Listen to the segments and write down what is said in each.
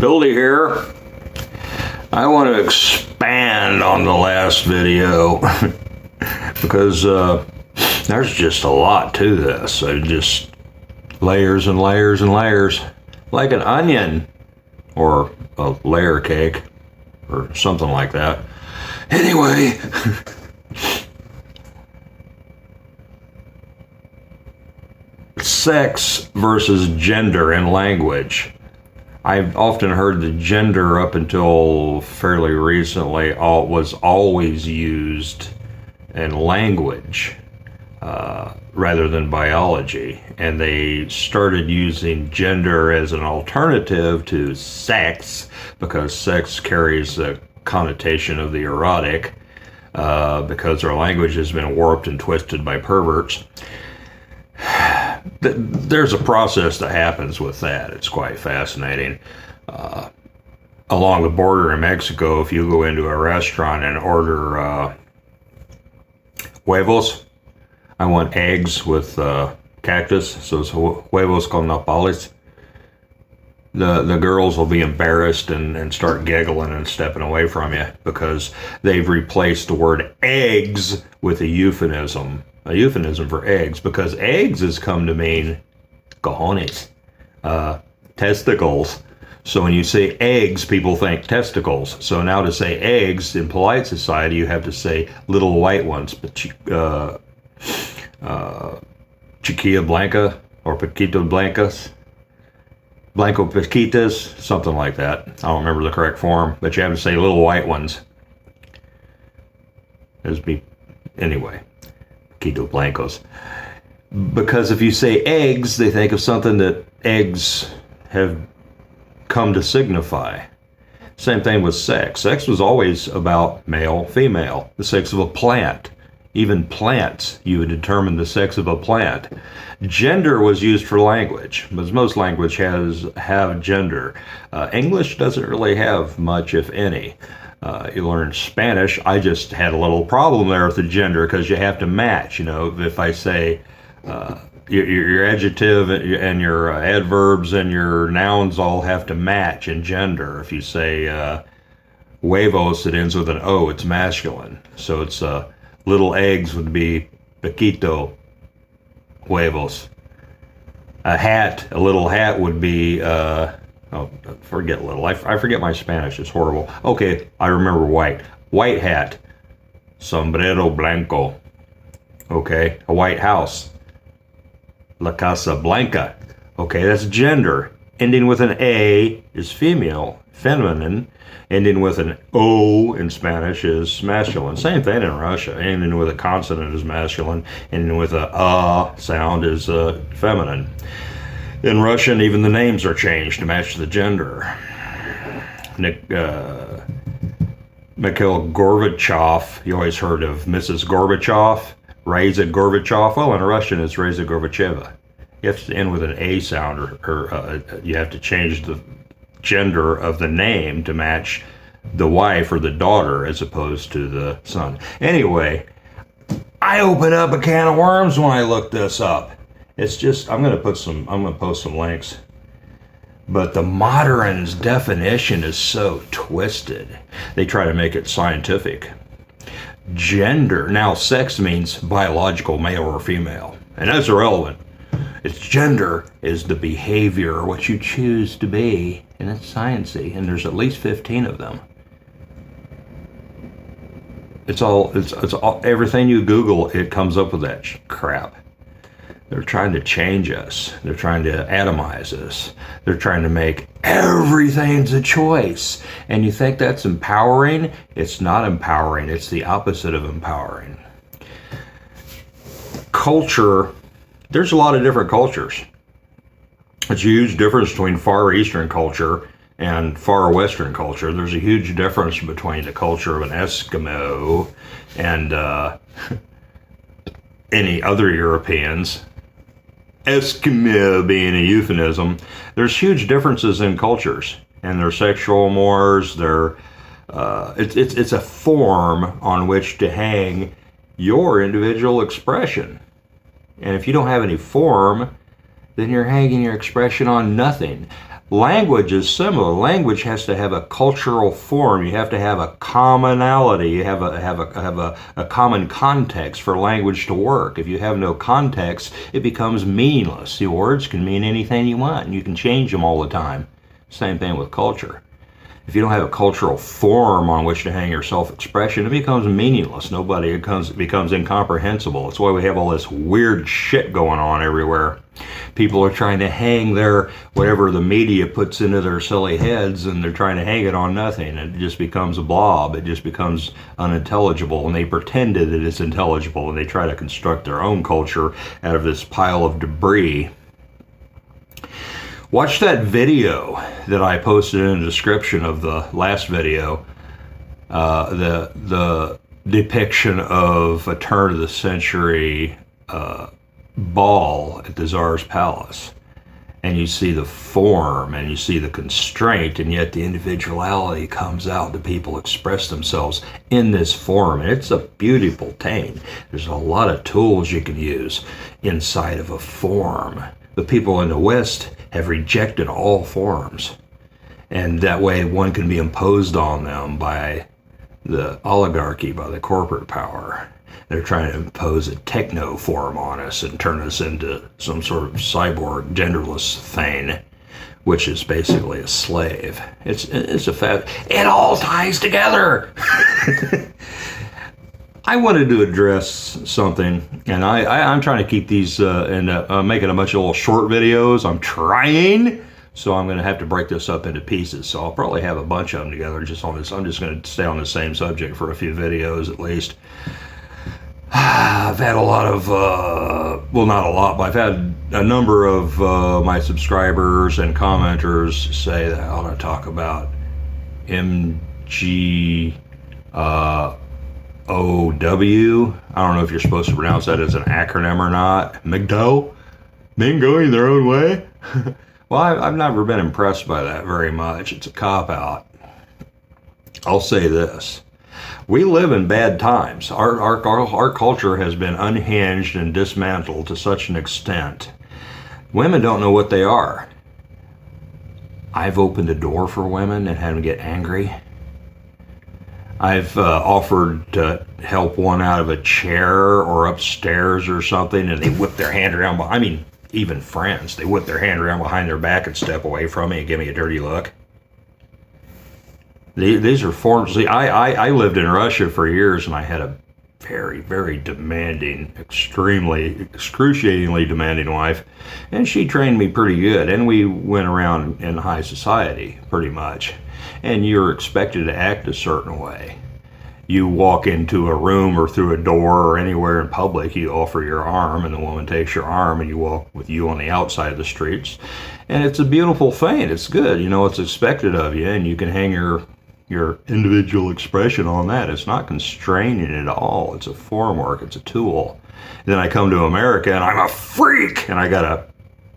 Billy here. I want to expand on the last video because there's just a lot to this. Just layers and layers and layers, like an onion or a layer cake or something like that. Anyway, sex versus gender in language. I've often heard that gender up until fairly recently was always used in language rather than biology. And they started using gender as an alternative to sex because sex carries the connotation of the erotic because our language has been warped and twisted by perverts. There's a process that happens with that. It's quite fascinating. Along the border in Mexico, if you go into a restaurant and order huevos, I want eggs with cactus, so it's huevos con nopales. The girls will be embarrassed and start giggling and stepping away from you because they've replaced the word eggs with a euphemism for eggs, because eggs has come to mean cojones, testicles. So when you say eggs, people think testicles. So now to say eggs in polite society, you have to say little white ones, chiquilla blanca or paquito blancas, blanco paquitas, something like that. I don't remember the correct form, but you have to say little white ones. Anyway. Blancos. Because if you say eggs, they think of something that eggs have come to signify. Same thing with sex. Sex was always about male, female, the sex of a plant. Even plants, you would determine the sex of a plant. Gender was used for language, because most language have gender. English doesn't really have much, if any. You learn Spanish. I just had a little problem there with the gender because you have to match. You know, if I say your adjective and your adverbs and your nouns all have to match in gender. If you say huevos, it ends with an O, it's masculine. So it's little eggs would be paquito huevos. A little hat would be forget little. I forget my Spanish. It's horrible. Okay, I remember white. White hat. Sombrero blanco. Okay, a white house. La Casa Blanca. Okay, that's gender. Ending with an A is female, feminine. Ending with an O in Spanish is masculine. Same thing in Russia. Ending with a consonant is masculine. Ending with a sound is feminine. In Russian, even the names are changed to match the gender. Mikhail Gorbachev, you always heard of Mrs. Gorbachev, Reza Gorbachev. Well, in Russian, it's Reza Gorbacheva. You have to end with an A sound, or you have to change the gender of the name to match the wife or the daughter as opposed to the son. Anyway, I open up a can of worms when I look this up. It's just, I'm going to post some links. But the modern's definition is so twisted. They try to make it scientific. Gender, now sex means biological male or female. And that's irrelevant. Its gender is the behavior, what you choose to be. And it's sciencey. And there's at least 15 of them. It's all, everything you Google, it comes up with that crap. They're trying to change us. They're trying to atomize us. They're trying to make everything's a choice. And you think that's empowering? It's not empowering. It's the opposite of empowering. Culture, there's a lot of different cultures. It's a huge difference between Far Eastern culture and Far Western culture. There's a huge difference between the culture of an Eskimo and any other Europeans. Eskimo being a euphemism. There's huge differences in cultures and their sexual mores. It's a form on which to hang your individual expression. And if you don't have any form, then you're hanging your expression on nothing. Language is similar. Language has to have a cultural form. You have to have a commonality. You have a common context for language to work. If you have no context, it becomes meaningless. Your words can mean anything you want, and you can change them all the time. Same thing with culture. If you don't have a cultural form on which to hang your self-expression, it becomes meaningless. It becomes incomprehensible. It's why we have all this weird shit going on everywhere. People are trying to hang their, whatever the media puts into their silly heads, and they're trying to hang it on nothing. It just becomes a blob. It just becomes unintelligible, and they pretend that it's intelligible, and they try to construct their own culture out of this pile of debris. Watch that video that I posted in the description of the last video, the depiction of a turn-of-the-century ball at the Tsar's palace. And you see the form, and you see the constraint, and yet the individuality comes out. The people express themselves in this form, and it's a beautiful thing. There's a lot of tools you can use inside of a form. The people in the West have rejected all forms, and that way one can be imposed on them by the oligarchy, by the corporate power. They're trying to impose a techno form on us and turn us into some sort of cyborg genderless thing, which is basically a slave. It's a fact. It all ties together. I wanted to address something, and I'm trying to keep these and making a bunch of little short videos. I'm trying, so I'm going to have to break this up into pieces. So I'll probably have a bunch of them together just on this. I'm just going to stay on the same subject for a few videos at least. I've had a lot of, well, not a lot, but I've had a number of my subscribers and commenters say that I ought to talk about MG. OW. I don't know if you're supposed to pronounce that as an acronym or not. MGTOW? Men going their own way? Well, I've never been impressed by that very much. It's a cop-out. I'll say this. We live in bad times. Our culture has been unhinged and dismantled to such an extent. Women don't know what they are. I've opened the door for women and had them get angry. I've offered to help one out of a chair or upstairs or something, and they whip their hand around. I mean, even friends, they whip their hand around behind their back and step away from me and give me a dirty look. These are forms. See, I lived in Russia for years, and I had a very, very demanding, excruciatingly demanding wife, and she trained me pretty good, and we went around in high society pretty much. And you're expected to act a certain way. You walk into a room or through a door or anywhere in public, you offer your arm, and the woman takes your arm, and you walk with you on the outside of the streets. And it's a beautiful thing. It's good. You know, it's expected of you, and you can hang your individual expression on that. It's not constraining at all. It's a form work. It's a tool. Then I come to America, and I'm a freak, and I gotta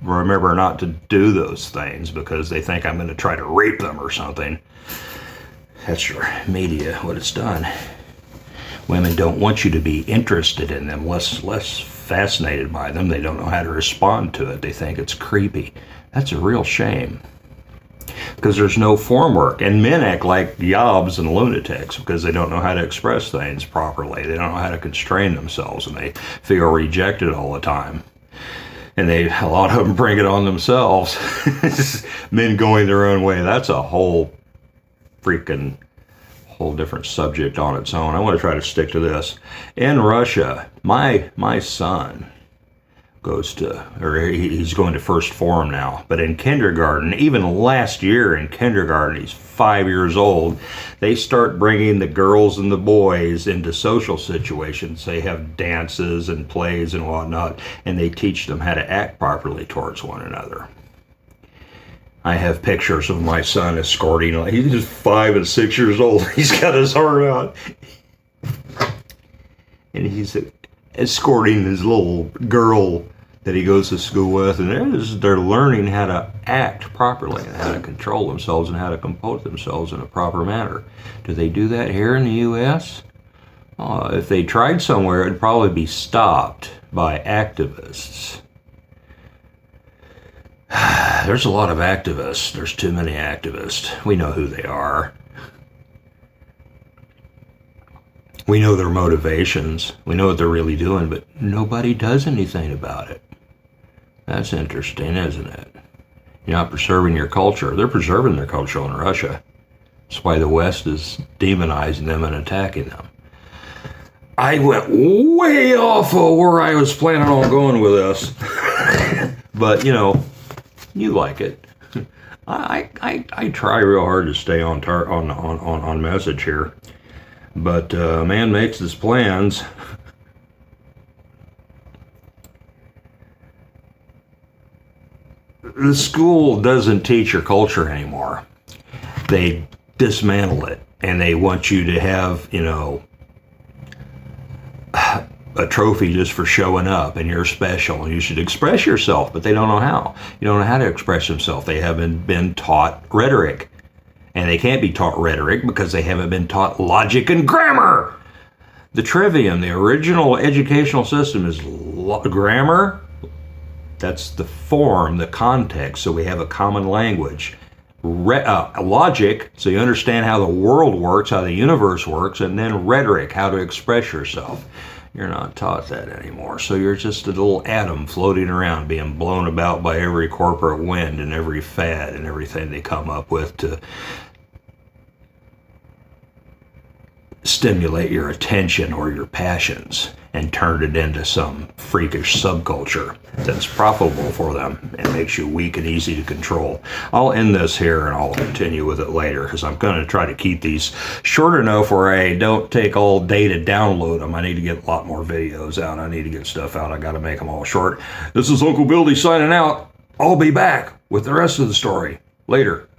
remember not to do those things because they think I'm going to try to rape them or something. That's your media, what it's done. Women don't want you to be interested in them, less fascinated by them. They don't know how to respond to it. They think it's creepy. That's a real shame because there's no form work. And men act like yobs and lunatics because they don't know how to express things properly. They don't know how to constrain themselves, and they feel rejected all the time. And a lot of them bring it on themselves. Men going their own way. That's a whole different subject on its own. I want to try to stick to this. In Russia, my son he's going to first form now. But in kindergarten, even last year in kindergarten, he's 5 years old, they start bringing the girls and the boys into social situations. They have dances and plays and whatnot, and they teach them how to act properly towards one another. I have pictures of my son escorting. He's just 5 and 6 years old. He's got his arm out. And he's escorting his little girl that he goes to school with, and they're learning how to act properly and how to control themselves and how to compose themselves in a proper manner. Do they do that here in the U.S.? If they tried somewhere, it'd probably be stopped by activists. There's a lot of activists. There's too many activists. We know who they are. We know their motivations. We know what they're really doing, but nobody does anything about it. That's interesting, isn't it? You're not preserving your culture. They're preserving their culture in Russia. That's why the West is demonizing them and attacking them. I went way off of where I was planning on going with this. But, you like it. I try real hard to stay on message here. But man makes his plans. The school doesn't teach your culture anymore. They dismantle it, and they want you to have, a trophy just for showing up, and you're special, and you should express yourself, but they don't know how. You don't know how to express themselves. They haven't been taught rhetoric. And they can't be taught rhetoric because they haven't been taught logic and grammar. The trivium, the original educational system is grammar. That's the form, the context, so we have a common language. Logic, so you understand how the world works, how the universe works, and then rhetoric, how to express yourself. You're not taught that anymore, so you're just a little atom floating around, being blown about by every corporate wind and every fad and everything they come up with to stimulate your attention or your passions and turn it into some freakish subculture that's profitable for them and makes you weak and easy to control. I'll end this here and I'll continue with it later because I'm going to try to keep these short enough where I don't take all day to download them. I need to get a lot more videos out. I need to get stuff out. I got to make them all short. This is Uncle Bildy signing out. I'll be back with the rest of the story later.